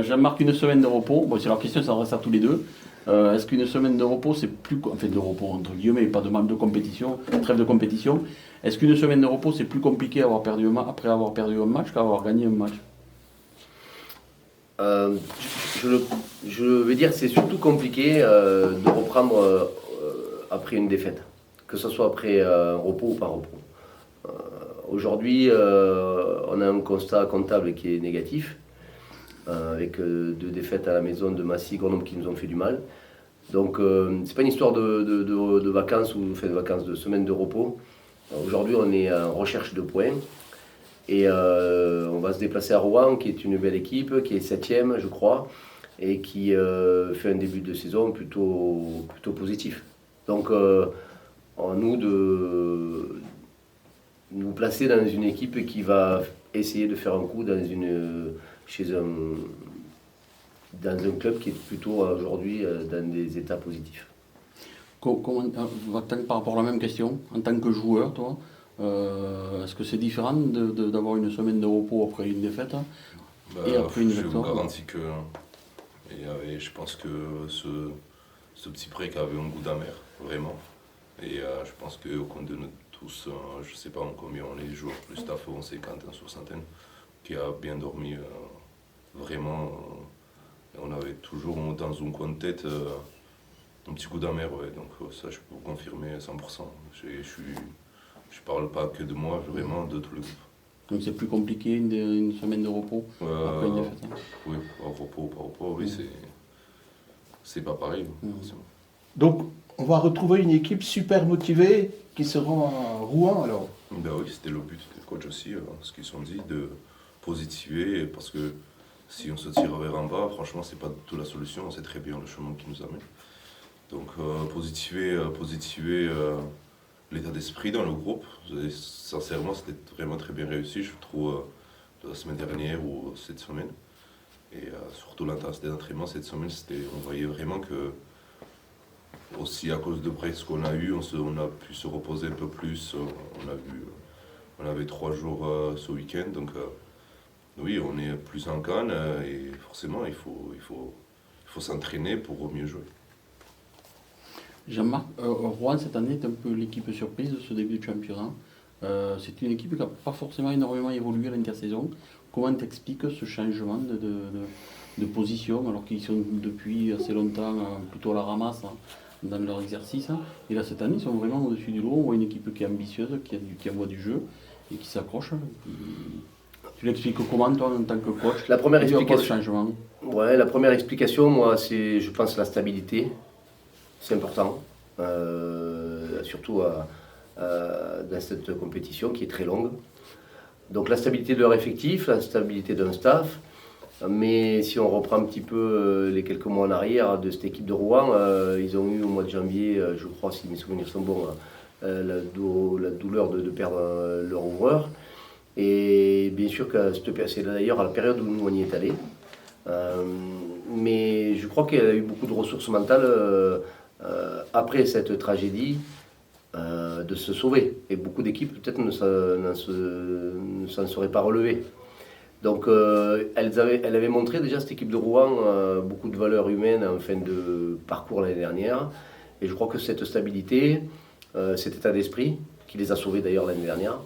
Jean-Marc, une semaine de repos. Bon, c'est leur question, ça s'adresse à tous les deux. Est-ce qu'une semaine de repos, c'est plus. Enfin, de repos, entre guillemets, pas de compétition, trêve de compétition. Est-ce qu'une semaine de repos, c'est plus compliqué après avoir perdu un match qu'avoir gagné un match? Euh, je veux dire que c'est surtout compliqué de reprendre après une défaite, que ce soit après un repos ou pas repos. Aujourd'hui, on a un constat comptable qui est négatif, avec 2 défaites à la maison de Massy, Grenoble qui nous ont fait du mal. Donc, c'est pas une histoire de vacances ou enfin, de vacances, de semaines de repos. Aujourd'hui, on est en recherche de points. Et on va se déplacer à Rouen, qui est une belle équipe, qui est 7e, je crois, et qui fait un début de saison plutôt positif. Donc, en nous de nous placer dans une équipe qui va essayer de faire un coup dans un club qui est plutôt aujourd'hui dans des états positifs. Par rapport à la même question, en tant que joueur, toi, est-ce que c'est différent d'avoir une semaine de repos après une défaite et après une Je vous victoire? garantis que. Et je pense que ce petit break avait un goût d'amer, vraiment. Et je pense qu'au compte de nous tous, je ne sais pas combien on est de joueurs, plus staff, on 50, 60, qui a bien dormi, vraiment. On avait toujours dans un coin de tête un petit goût d'amer, ouais. Donc ça, je peux vous confirmer à 100%. Je parle pas que de moi, vraiment de tout le groupe. Donc c'est plus compliqué une semaine de repos après une défaite. Oui, par repos, oui, c'est pas pareil. Forcément. Donc, on va retrouver une équipe super motivée qui se rend à Rouen alors. Ben oui, c'était le but des coachs aussi, ce qu'ils sont dit, de positiver, parce que si on se tire vers en bas, franchement, c'est pas du tout la solution, on sait très bien le chemin qui nous amène. Donc, positiver l'état d'esprit dans le groupe. Et sincèrement, c'était vraiment très bien réussi, je trouve, la semaine dernière ou cette semaine. Et surtout l'intensité d'entraînement cette semaine, on voyait vraiment que, aussi à cause de Brest qu'on a eu, on a pu se reposer un peu plus. On avait 3 jours ce week-end, donc oui, on est plus en canne et forcément, il faut s'entraîner pour mieux jouer. Jean-Marc, Rouen cette année est un peu l'équipe surprise de ce début de championnat. C'est une équipe qui n'a pas forcément énormément évolué à l'intersaison. Comment t'expliques ce changement de position alors qu'ils sont depuis assez longtemps plutôt à la ramasse dans leur exercice? Et là cette année ils sont vraiment au-dessus du lot. On voit une équipe qui est ambitieuse, qui envoie du jeu et qui s'accroche. Tu l'expliques comment toi en tant que coach? La première Et explication, quoi le changement? ouais, la première explication, moi, c'est, je pense, la stabilité. C'est important, surtout dans cette compétition qui est très longue. Donc la stabilité de leur effectif, la stabilité d'un staff. Mais si on reprend un petit peu les quelques mois en arrière de cette équipe de Rouen, ils ont eu au mois de janvier, je crois, si mes souvenirs sont bons, la douleur de perdre leur ouvreur. Et bien sûr que c'est d'ailleurs à la période où nous on y est allé. Mais je crois qu'elle a eu beaucoup de ressources mentales après cette tragédie de se sauver. Et beaucoup d'équipes peut-être ne s'en seraient pas relevées. Donc elle avait montré déjà, cette équipe de Rouen, beaucoup de valeurs humaines en fin de parcours l'année dernière. Et je crois que cette stabilité, cet état d'esprit, qui les a sauvés d'ailleurs l'année dernière,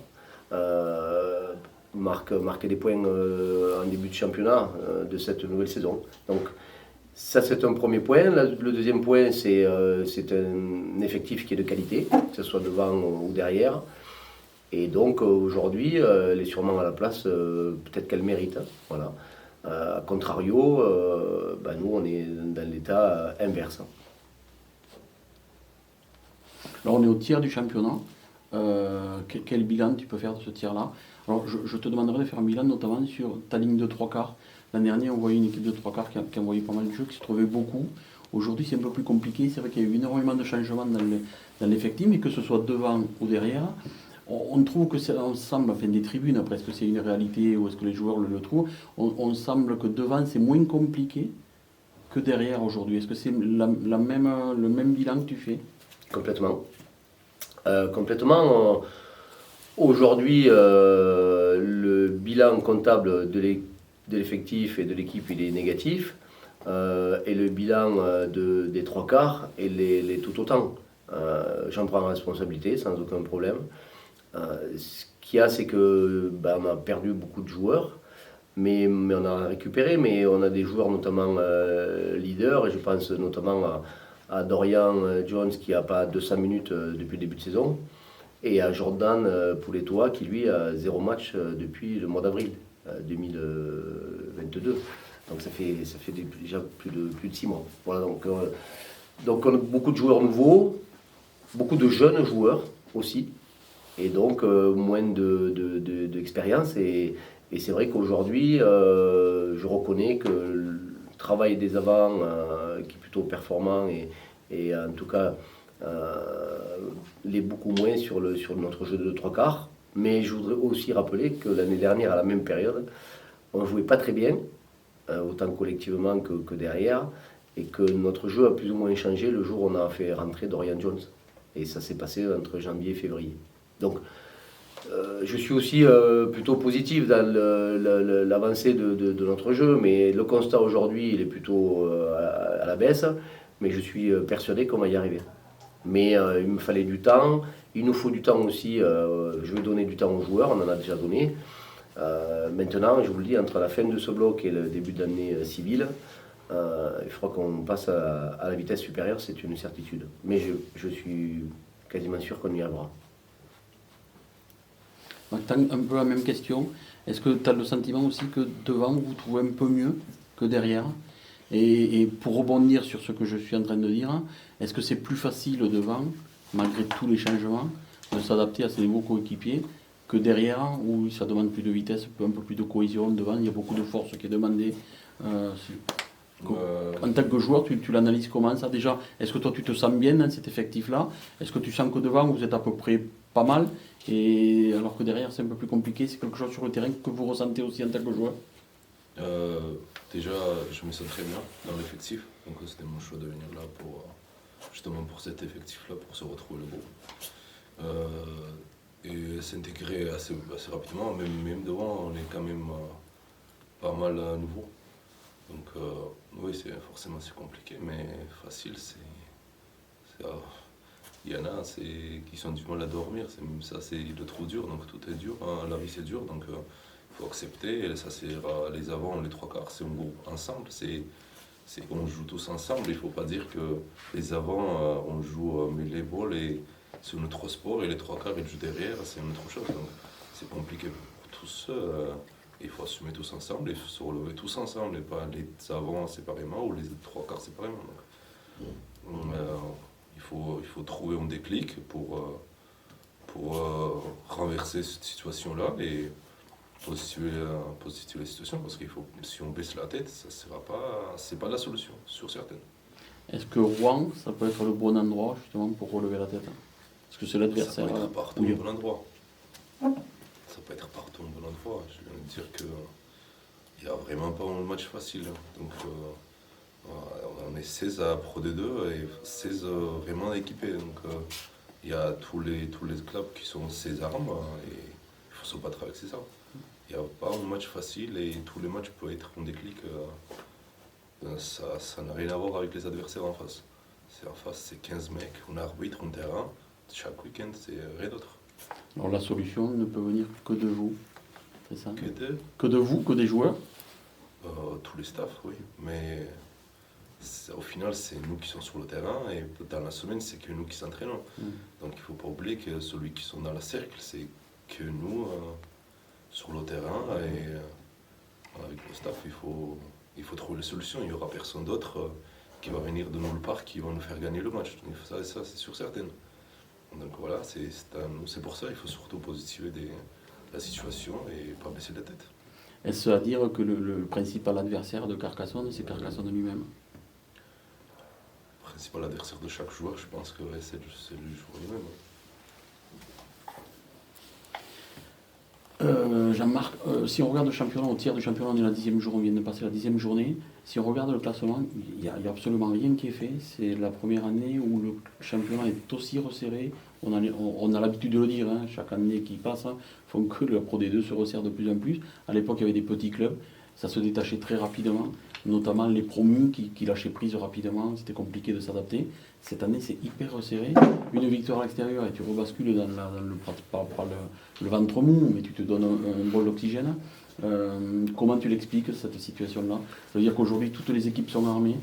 marquer des points en début de championnat de cette nouvelle saison. Donc ça c'est un premier point. Le deuxième point c'est un effectif qui est de qualité, que ce soit devant ou derrière. Et donc aujourd'hui elle est sûrement à la place peut-être qu'elle mérite. Voilà. A contrario, nous on est dans l'état inverse. Alors on est au tiers du championnat. Quel bilan tu peux faire de ce tiers-là? Alors je te demanderai de faire un bilan notamment sur ta ligne de 3/4. L'année dernière on voyait une équipe de 3/4 qui envoyait pas mal de jeux, qui se trouvait beaucoup. Aujourd'hui c'est un peu plus compliqué, c'est vrai qu'il y a eu énormément de changements dans l'effectif, mais que ce soit devant ou derrière, on trouve que c'est ensemble, enfin des tribunes, après est-ce que c'est une réalité ou est-ce que les joueurs le trouvent, on semble que devant c'est moins compliqué que derrière aujourd'hui. Est-ce que c'est le même bilan que tu fais? Complètement. Aujourd'hui, le bilan comptable de de l'effectif et de l'équipe il est négatif, et le bilan des trois quarts est les tout autant. J'en prends la responsabilité sans aucun problème. Ce qu'il y a, c'est que on a perdu beaucoup de joueurs, mais on a récupéré, mais on a des joueurs notamment leaders, et je pense notamment à Dorian Jones qui n'a pas 200 minutes depuis le début de saison, et à Jordan Poulettoa qui lui a 0 match depuis le mois d'avril 2022. Donc ça fait déjà plus de 6 mois. Voilà, donc on a beaucoup de joueurs nouveaux, beaucoup de jeunes joueurs aussi, et donc moins d'expérience. Et c'est vrai qu'aujourd'hui, je reconnais que le travail des avants, qui est plutôt performant, et en tout cas l'est beaucoup moins sur notre jeu de 3 quarts. Mais je voudrais aussi rappeler que l'année dernière, à la même période, on ne jouait pas très bien, autant collectivement que derrière, et que notre jeu a plus ou moins changé le jour où on a fait rentrer Dorian Jones. Et ça s'est passé entre janvier et février. Donc, je suis aussi plutôt positif dans l'avancée de notre jeu, mais le constat aujourd'hui, il est plutôt à la baisse, mais je suis persuadé qu'on va y arriver. Mais il me fallait du temps, il nous faut du temps aussi, je vais donner du temps aux joueurs, on en a déjà donné. Maintenant, je vous le dis, entre la fin de ce bloc et le début de l'année civile, il faudra qu'on passe à la vitesse supérieure, c'est une certitude. Mais je suis quasiment sûr qu'on y arrivera. Un peu la même question. Est-ce que tu as le sentiment aussi que devant, vous trouvez un peu mieux que derrière? Et pour rebondir sur ce que je suis en train de dire, est-ce que c'est plus facile devant, malgré tous les changements, de s'adapter à ses nouveaux coéquipiers que derrière, où ça demande plus de vitesse, un peu plus de cohésion devant, il y a beaucoup de force qui est demandée. En tant que joueur, tu l'analyses comment ça déjà? Est-ce que toi tu te sens bien dans cet effectif-là? Est-ce que tu sens que devant vous êtes à peu près pas mal, et alors que derrière c'est un peu plus compliqué? C'est quelque chose sur le terrain que vous ressentez aussi en tant que joueur? Déjà, je me sens très bien dans l'effectif, donc c'était mon choix de venir là justement pour cet effectif-là, pour se retrouver le groupe. Et s'intégrer assez rapidement, même devant, on est quand même pas mal nouveau. Donc oui, forcément c'est compliqué, mais facile, il y en a qui sont du mal à dormir, même ça c'est le trop dur, donc tout est dur, hein, la vie c'est dur, donc il faut accepter, et ça c'est les avants, les trois quarts, c'est un groupe ensemble, on joue tous ensemble, il ne faut pas dire que les avants, on joue mêlée ball et c'est notre sport, et les trois quarts ils jouent derrière, c'est une autre chose, donc c'est compliqué pour tous. Il faut assumer tous ensemble, il faut se relever tous ensemble, et pas les avants séparément ou les trois quarts séparément. Donc, il faut trouver un déclic pour renverser cette situation-là et positiver la situation, parce qu'il faut, si on baisse la tête, ça sera pas, c'est pas la solution, sur certaines. Est-ce que Rouen, ça peut être le bon endroit justement pour relever la tête? Parce que c'est l'adversaire. Ça peut être partout au bon endroit. Ça peut être partout au bon endroit. Je viens de dire qu'il n'y a vraiment pas un match facile. Donc on est 16 à Pro D2 et 16 vraiment équipés. Donc il y a tous les clubs qui sont 16 armes et il faut se battre avec ces armes. Il n'y a pas un match facile et tous les matchs peuvent être un déclic. Ça n'a rien à voir avec les adversaires en face. En face, c'est 15 mecs, on arbitre un terrain. Chaque week-end, c'est rien d'autre. Alors la solution ne peut venir que de vous, c'est ça? Que de vous, que des joueurs? Tous les staffs, oui. Mais au final, c'est nous qui sommes sur le terrain et dans la semaine, c'est que nous qui s'entraînons. Donc il ne faut pas oublier que celui qui sont dans le cercle, c'est que nous sur le terrain. Et avec le staff, il faut trouver les solutions. Il n'y aura personne d'autre qui va venir de nulle part qui va nous faire gagner le match. Ça c'est sûr certain. Donc voilà, c'est pour ça il faut surtout positiver la situation et pas baisser la tête. Est-ce à dire que le principal adversaire de Carcassonne, c'est Carcassonne lui-même? Le principal adversaire de chaque joueur, je pense que c'est le joueur lui-même. Jean-Marc, si on regarde le championnat, au tiers du championnat, on est la 10e journée, on vient de passer la 10e journée. Si on regarde le classement, il n'y a absolument rien qui est fait. C'est la première année où le championnat est aussi resserré. On a l'habitude de le dire, hein, chaque année qui passe, font que la Pro D2 se resserre de plus en plus. À l'époque, il y avait des petits clubs. ça se détachait très rapidement, notamment les promus qui lâchaient prise rapidement, c'était compliqué de s'adapter. Cette année, c'est hyper resserré. Une victoire à l'extérieur et tu rebascules dans le ventre mou, mais tu te donnes un bol d'oxygène. Comment tu l'expliques, cette situation-là? Ça veut dire qu'aujourd'hui, toutes les équipes sont armées.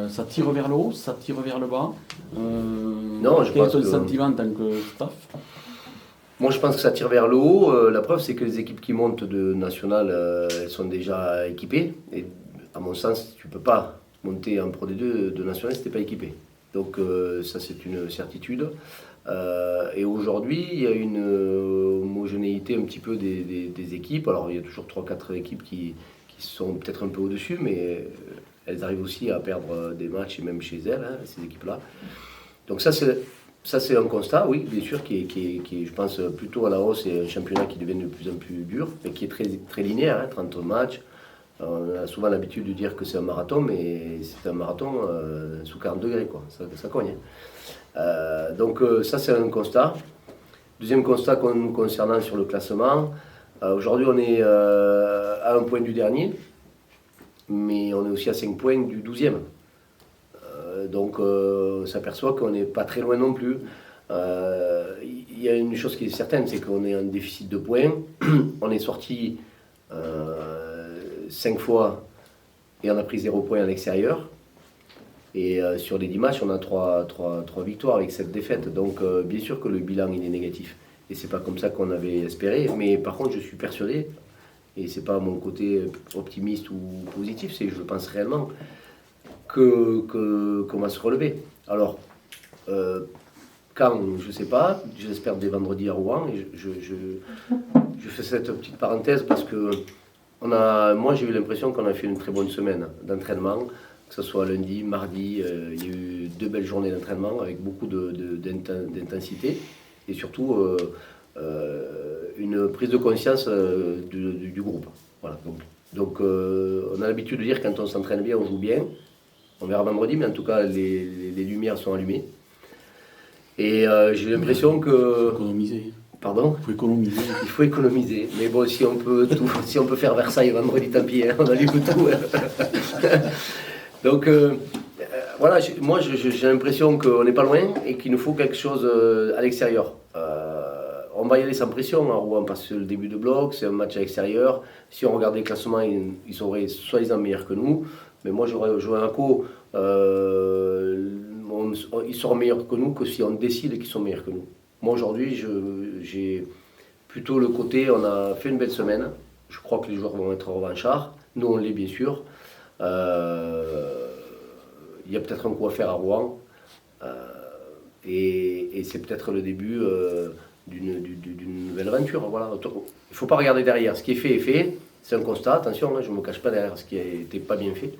Ça tire vers le haut, ça tire vers le bas. Non, quel est ton sentiment en tant que staff? Moi, je pense que ça tire vers le haut. La preuve, c'est que les équipes qui montent de national, elles sont déjà équipées. Et à mon sens, tu ne peux pas monter en Pro D2 de national si tu n'es pas équipé. Donc ça, c'est une certitude. Et aujourd'hui, il y a une homogénéité un petit peu des équipes. Alors, il y a toujours 3-4 équipes qui sont peut-être un peu au-dessus, mais elles arrivent aussi à perdre des matchs, et même chez elles, hein, ces équipes-là. Donc ça, c'est un constat, oui, bien sûr, qui est, je pense, plutôt à la hausse, et un championnat qui devient de plus en plus dur, mais qui est très, très linéaire, hein, 30 matchs. On a souvent l'habitude de dire que c'est un marathon, mais c'est un marathon sous 40 degrés, quoi. Ça cogne. Hein. Donc ça, c'est un constat. Deuxième constat concernant sur le classement. Aujourd'hui, on est à 1 point du dernier, mais on est aussi à 5 points du 12e. Donc on s'aperçoit qu'on n'est pas très loin non plus. Il y a une chose qui est certaine, c'est qu'on est en déficit de points. On est sorti 5 fois et on a pris 0 points à l'extérieur. Et sur les 10 matchs, on a 3 victoires avec 7 défaites. Donc bien sûr que le bilan il est négatif. Et c'est pas comme ça qu'on avait espéré. Mais par contre, je suis persuadé, et c'est pas mon côté optimiste ou positif, c'est que je pense réellement qu'on va se relever. Alors, quand, je sais pas, j'espère dès vendredi à Rouen. Et je fais cette petite parenthèse parce que moi j'ai eu l'impression qu'on a fait une très bonne semaine d'entraînement, que ce soit lundi, mardi, il y a eu 2 belles journées d'entraînement avec beaucoup d'intensité et surtout une prise de conscience du groupe. Voilà. Donc on a l'habitude de dire quand on s'entraîne bien, on joue bien. On verra vendredi, mais en tout cas les lumières sont allumées. Et j'ai l'impression que... Il faut économiser. Pardon ? Il faut économiser. Il faut économiser. Mais bon, si on peut faire Versailles vendredi, tant pis, hein, on allume tout. Hein. Donc voilà, moi j'ai l'impression qu'on n'est pas loin et qu'il nous faut quelque chose à l'extérieur. On va y aller sans pression à Rouen parce que c'est le début de bloc, c'est un match à l'extérieur. Si on regarde les classements, ils seraient soi-disant meilleurs que nous. Mais moi j'aurais joué un co, ils seront meilleurs que nous que si on décide qu'ils sont meilleurs que nous. Moi aujourd'hui, j'ai plutôt le côté, on a fait une belle semaine. Je crois que les joueurs vont être revanchards. Nous on l'est bien sûr. Il y a peut-être un coup à faire à Rouen. Et c'est peut-être le début d'une nouvelle aventure. Voilà. Il ne faut pas regarder derrière. Ce qui est fait est fait. C'est un constat. Attention, hein, je ne me cache pas derrière ce qui n'était pas bien fait.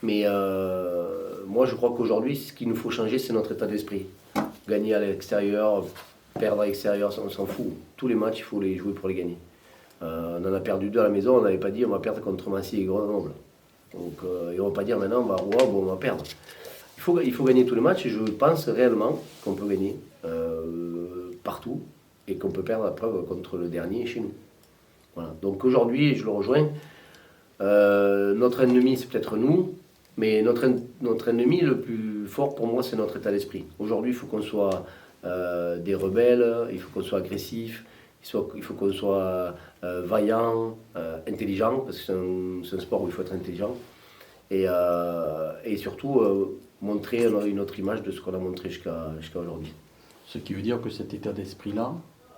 Mais moi, je crois qu'aujourd'hui, ce qu'il nous faut changer, c'est notre état d'esprit. Gagner à l'extérieur, perdre à l'extérieur, on s'en fout. Tous les matchs, il faut les jouer pour les gagner. On en a perdu 2 à la maison, on n'avait pas dit on va perdre contre Massy et Grenoble. Donc, et on ne va pas dire maintenant on va à Rouen, bon, on va perdre. Il faut gagner tous les matchs et je pense réellement qu'on peut gagner partout et qu'on peut perdre la preuve contre le dernier chez nous. Voilà. Donc aujourd'hui, je le rejoins, notre ennemi c'est peut-être nous, mais notre ennemi le plus fort pour moi c'est notre état d'esprit. Aujourd'hui il faut qu'on soit des rebelles, il faut qu'on soit agressif, il faut qu'on soit vaillant, intelligent, parce que c'est un sport où il faut être intelligent, et surtout montrer une autre image de ce qu'on a montré jusqu'à aujourd'hui. Ce qui veut dire que cet état d'esprit-là,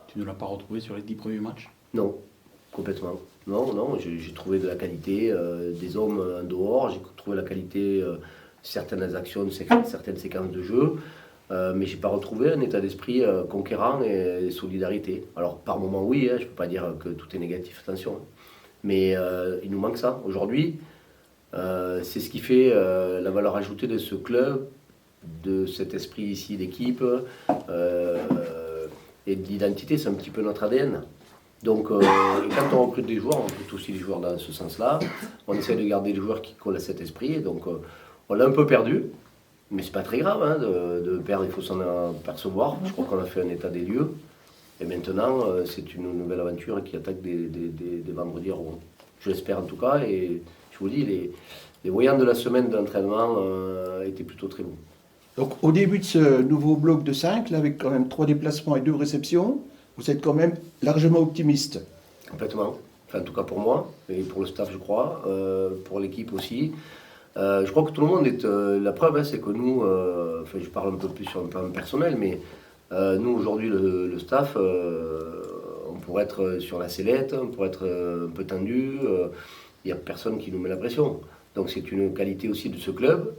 tu ne l'as pas retrouvé sur les 10 premiers matchs? Non, complètement. Non, j'ai trouvé de la qualité, des hommes en dehors, j'ai trouvé la qualité, certaines actions, certaines séquences de jeu, mais je n'ai pas retrouvé un état d'esprit conquérant et solidarité. Alors par moments oui, hein, je ne peux pas dire que tout est négatif, attention, mais il nous manque ça. Aujourd'hui, c'est ce qui fait la valeur ajoutée de ce club, de cet esprit ici d'équipe et de l'identité, c'est un petit peu notre ADN. Donc quand on recrute des joueurs, on recrute aussi des joueurs dans ce sens-là. On essaie de garder les joueurs qui collent à cet esprit. Donc on l'a un peu perdu, mais c'est pas très grave hein, de perdre, il faut s'en apercevoir. Je crois qu'on a fait un état des lieux. Et maintenant, c'est une nouvelle aventure qui attaque des vendredis à Rouen. Je l'espère en tout cas. Et je vous dis, les voyants de la semaine d'entraînement étaient plutôt très bons. Donc au début de ce nouveau bloc de 5, là, avec quand même 3 déplacements et 2 réceptions, vous êtes quand même largement optimiste. Complètement. Enfin, en tout cas pour moi, et pour le staff, je crois, pour l'équipe aussi. Je crois que tout le monde est... la preuve, hein, c'est que nous, enfin, je parle un peu plus sur un plan personnel, mais nous, aujourd'hui, le staff, on pourrait être sur la sellette, on pourrait être un peu tendu, il n'y a personne qui nous met la pression. Donc c'est une qualité aussi de ce club,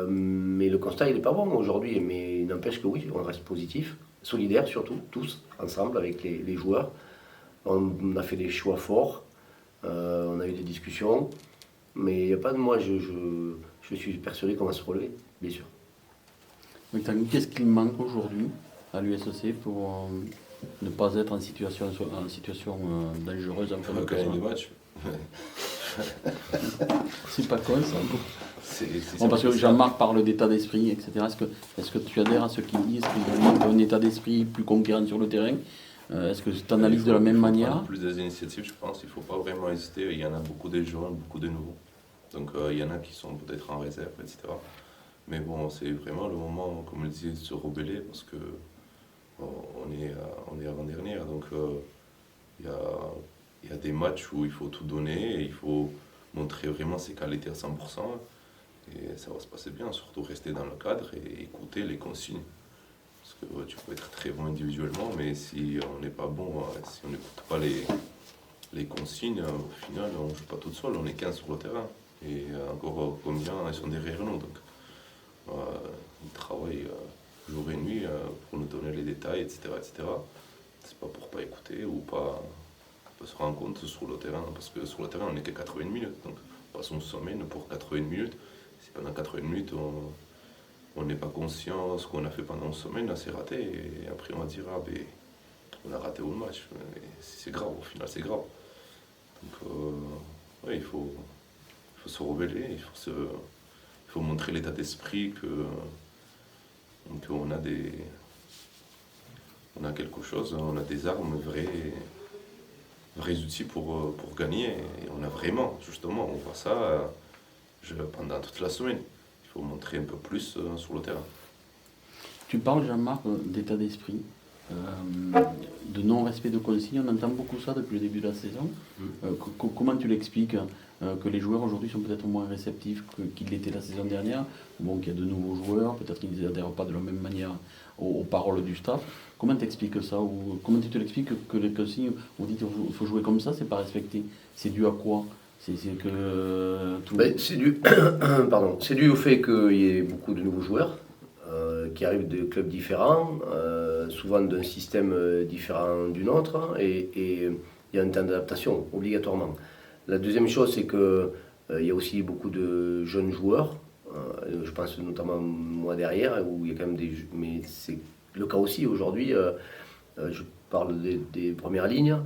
mais le constat, il n'est pas bon aujourd'hui, mais il n'empêche que oui, on reste positif, solidaire surtout, tous, ensemble, avec les joueurs. On a fait des choix forts, on a eu des discussions, mais il n'y a pas de moi, je suis persuadé qu'on va se relever, bien sûr. Mais qu'est-ce qu'il manque aujourd'hui à l'USC pour ne pas être en situation dangereuse en fin de On gagne classement? des matchs. C'est pas con ça. C'est Bon, parce que ça. Jean-Marc parle d'état d'esprit, etc. Est-ce que tu adhères à ce qu'il dit? Est-ce qu'il manque un état d'esprit plus conquérant sur le terrain? Est-ce que tu analyses de la même Il faut manière? prendre plus des initiatives, je pense. Il ne faut pas vraiment hésiter. Il y en a beaucoup des jeunes, beaucoup de nouveaux. Donc il y en a qui sont peut-être en réserve, etc. Mais bon, c'est vraiment le moment, comme je disais, de se rebeller parce que on est avant-dernière. Donc il y a des matchs où il faut tout donner et il faut montrer vraiment ses qualités à 100%. Et ça va se passer bien, surtout rester dans le cadre et écouter les consignes. Parce que tu peux être très bon individuellement, mais si on n'est pas bon, si on n'écoute pas les consignes, au final, on ne joue pas tout seul, on est 15 sur le terrain. Et encore combien ils sont derrière nous. Donc, ils travaillent jour et nuit pour nous donner les détails, etc. etc. C'est pas pour pas écouter ou pas se rendre compte sur le terrain, parce que sur le terrain, on n'est que 80 minutes. Donc, on passe une semaine pour 80 minutes. Si pendant 80 minutes, on n'est pas conscient de ce qu'on a fait pendant une semaine, là c'est raté, et après on va dire, ah ben, on a raté le match, et c'est grave, au final c'est grave. Donc ouais, il faut se rebeller, il faut montrer l'état d'esprit qu'on a on a quelque chose, on a des armes, vrais outils pour gagner, et on a vraiment, justement, on voit ça pendant toute la semaine. Il faut montrer un peu plus sur le terrain. Tu parles, Jean-Marc, d'état d'esprit, de non-respect de consignes. On entend beaucoup ça depuis le début de la saison. Comment tu l'expliques que les joueurs aujourd'hui sont peut-être moins réceptifs qu'ils l'étaient la saison dernière? Bon, qu'il y a de nouveaux joueurs, peut-être qu'ils n'adhèrent pas de la même manière aux paroles du staff. Comment tu expliques ça? Ou comment tu te l'expliques que les consignes, on dit qu'il faut jouer comme ça, c'est pas respecté? C'est dû à quoi? C'est que tout... C'est dû, pardon, c'est dû au fait qu'il y ait beaucoup de nouveaux joueurs qui arrivent de clubs différents, souvent d'un système différent du nôtre, et il y a un temps d'adaptation, obligatoirement. La deuxième chose, c'est qu'il y a aussi beaucoup de jeunes joueurs, je pense notamment moi derrière, où il y a quand même des... Mais c'est le cas aussi aujourd'hui, je parle des premières lignes,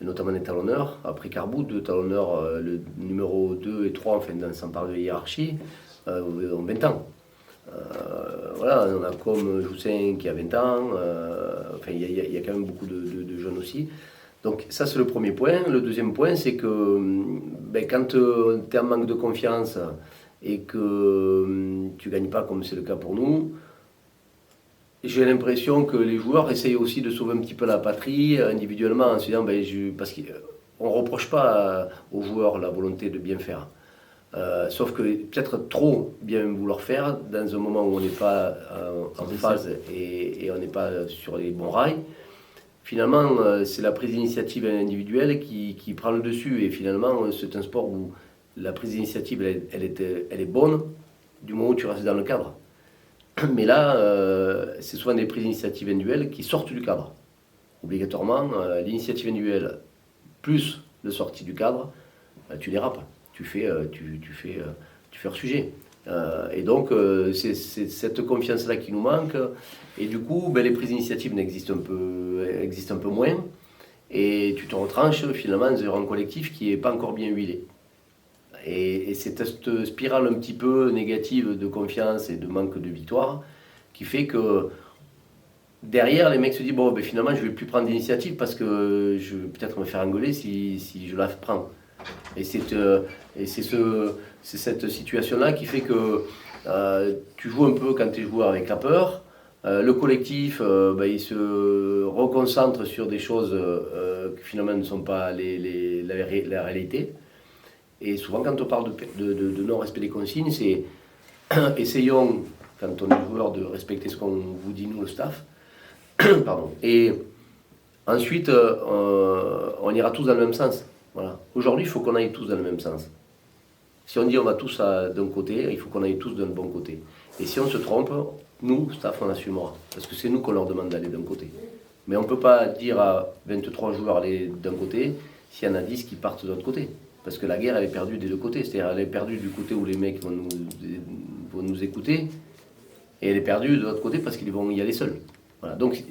notamment des talonneurs. Après Carbout, deux talonneurs, le numéro 2 et 3, enfin, sans parler de hiérarchie, ont 20 ans. Voilà, on a comme Joussin qui a 20 ans, enfin, il y a quand même beaucoup de jeunes aussi. Donc ça, c'est le premier point. Le deuxième point, c'est que quand tu es en manque de confiance et que tu ne gagnes pas, comme c'est le cas pour nous, j'ai l'impression que les joueurs essayent aussi de sauver un petit peu la patrie individuellement en se disant, parce qu'on ne reproche pas aux joueurs la volonté de bien faire. Sauf que peut-être trop bien vouloir faire dans un moment où on n'est pas en phase et on n'est pas sur les bons rails. Finalement, c'est la prise d'initiative individuelle qui prend le dessus. Et finalement, c'est un sport où la prise d'initiative, elle est bonne du moment où tu restes dans le cadre. Mais là, c'est souvent des prises d'initiative individuelles qui sortent du cadre. Obligatoirement, l'initiative individuelle plus le sortie du cadre, tu dérapes. Tu fais hors sujet. Et donc, c'est cette confiance-là qui nous manque. Et du coup, les prises d'initiative existent un peu moins. Et tu te retranches finalement dans un rang collectif qui n'est pas encore bien huilé. Et c'est cette spirale un petit peu négative de confiance et de manque de victoire qui fait que derrière, les mecs se disent finalement, je ne vais plus prendre d'initiative parce que je vais peut-être me faire engueuler si je la prends. Et c'est cette situation-là qui fait que tu joues un peu quand tu es joueur avec la peur. Le collectif, il se reconcentre sur des choses qui finalement ne sont pas la réalité. Et souvent, quand on parle de non-respect des consignes, c'est essayons, quand on est joueur, de respecter ce qu'on vous dit, nous, le staff. Pardon. Et ensuite, on ira tous dans le même sens. Voilà. Aujourd'hui, il faut qu'on aille tous dans le même sens. Si on dit on va tous d'un côté, il faut qu'on aille tous d'un bon côté. Et si on se trompe, nous, staff, on assumera. Parce que c'est nous qu'on leur demande d'aller d'un côté. Mais on ne peut pas dire à 23 joueurs d'aller d'un côté s'il y en a 10 qui partent de l'autre côté. Parce que la guerre, elle est perdue des deux côtés. C'est-à-dire, elle est perdue du côté où les mecs vont nous écouter. Et elle est perdue de l'autre côté parce qu'ils vont y aller seuls. Voilà. Donc,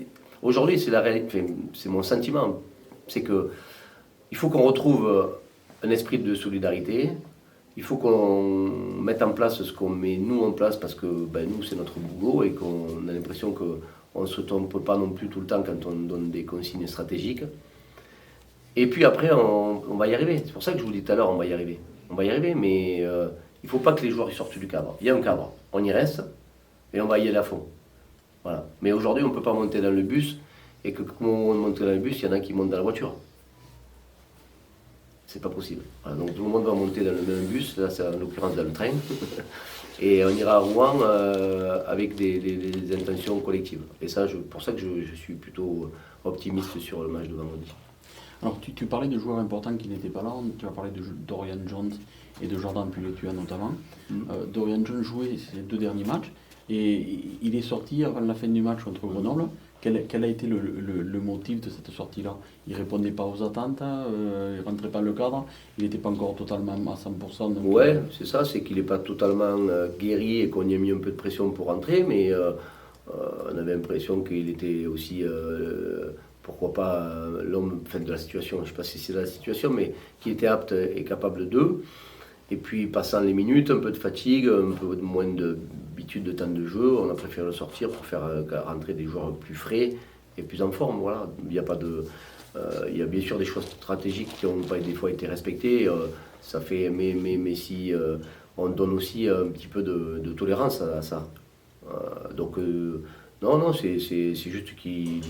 aujourd'hui, c'est la réalité. Enfin, c'est mon sentiment. C'est que il faut qu'on retrouve un esprit de solidarité. Il faut qu'on mette en place ce qu'on met nous en place parce que nous, c'est notre boulot et qu'on a l'impression qu'on ne se trompe pas non plus tout le temps quand on donne des consignes stratégiques. Et puis après, on va y arriver. C'est pour ça que je vous dis tout à l'heure, on va y arriver. On va y arriver, mais il ne faut pas que les joueurs sortent du cadre. Il y a un cadre, on y reste et on va y aller à fond. Voilà. Mais aujourd'hui, on ne peut pas monter dans le bus et que comme on monte dans le bus, il y en a qui montent dans la voiture. C'est pas possible. Voilà, donc tout le monde va monter dans le même bus, là c'est en l'occurrence dans le train, et on ira à Rouen avec des intentions collectives. Et ça, pour ça que je suis plutôt optimiste sur le match de vendredi. Alors tu parlais de joueurs importants qui n'étaient pas là, tu as parlé de Dorian Jones et de Jordan Puletua notamment. Dorian Jones jouait ses 2 derniers matchs et il est sorti avant la fin du match contre Grenoble. Quel a été le motif de cette sortie-là? Il ne répondait pas aux attentes, il ne rentrait pas dans le cadre, il n'était pas encore totalement à 100%. Donc ouais, c'est ça, c'est qu'il n'est pas totalement guéri et qu'on y a mis un peu de pression pour rentrer, mais on avait l'impression qu'il était aussi, pourquoi pas, l'homme de la situation, je ne sais pas si c'est la situation, mais qui était apte et capable d'eux. Et puis, passant les minutes, un peu de fatigue, un peu moins d'habitude de temps de jeu, on a préféré le sortir pour faire rentrer des joueurs plus frais et plus en forme. Voilà. Il y a pas de, il y a bien sûr des choses stratégiques qui n'ont pas des fois été respectées. Ça fait, mais si on donne aussi un petit peu de tolérance à ça. Donc, non, c'est juste qu'il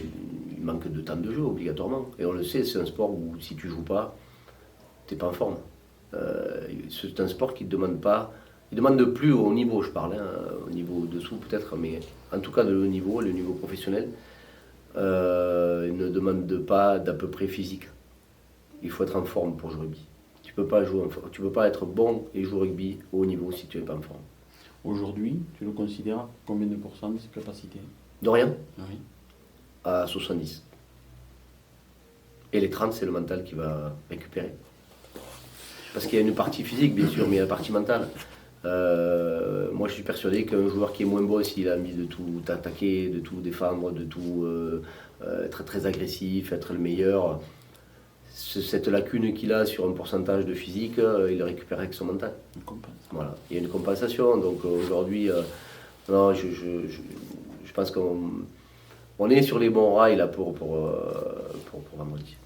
manque de temps de jeu obligatoirement. Et on le sait, c'est un sport où si tu joues pas, tu n'es pas en forme. C'est un sport qui ne demande pas, il demande de plus haut niveau, je parle, au niveau dessous peut-être, mais en tout cas de haut niveau, le niveau professionnel, il ne demande pas d'à peu près physique. Il faut être en forme pour jouer au rugby. Tu peux pas être bon et jouer au rugby au haut niveau si tu n'es pas en forme. Aujourd'hui, tu le considères combien de pourcents de ses capacités? Dorian, Oui. à 70. Et les 30, c'est le mental qui va récupérer. Parce qu'il y a une partie physique, bien sûr, mais il y a la partie mentale. Moi, je suis persuadé qu'un joueur qui est moins bon, s'il a envie de tout attaquer, de tout défendre, de tout être très agressif, être le meilleur, cette lacune qu'il a sur un pourcentage de physique, il le récupère avec son mental. Voilà. Il y a une compensation. Donc aujourd'hui, non, je pense qu'on est sur les bons rails là, pour vendredi.